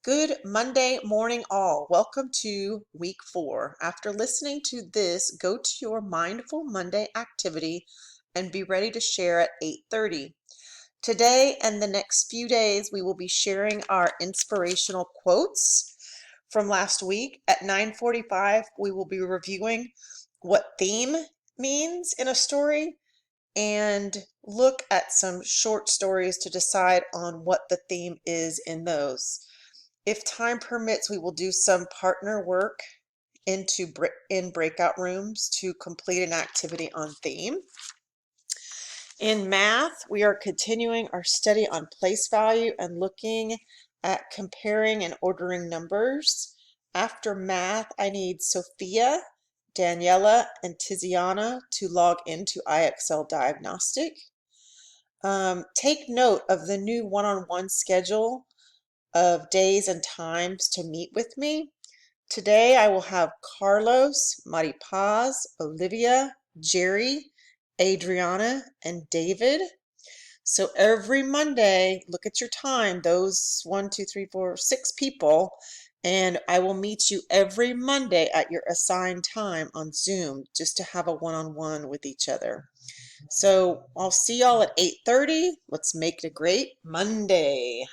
Good Monday morning, all. Welcome to week 4. After listening to this, go to your Mindful Monday activity and be ready to share at 8:30. Today and the next few days, we will be sharing our inspirational quotes from last week. At 9:45, we will be reviewing what theme means in a story and look at some short stories to decide on what the theme is in those. If time permits, we will do some partner work in breakout rooms to complete an activity on theme. In math, we are continuing our study on place value and looking at comparing and ordering numbers. After math, I need Sophia, Daniela, and Tiziana to log into IXL Diagnostic. Take note of the new one-on-one schedule of days and times to meet with me. Today I will have Carlos, Maripaz, Olivia, Jerry, Adriana, and David. So every Monday, look at your time, those 6 people, and I will meet you every Monday at your assigned time on Zoom just to have a one-on-one with each other. So I'll see y'all at 8:30. Let's make it a great Monday.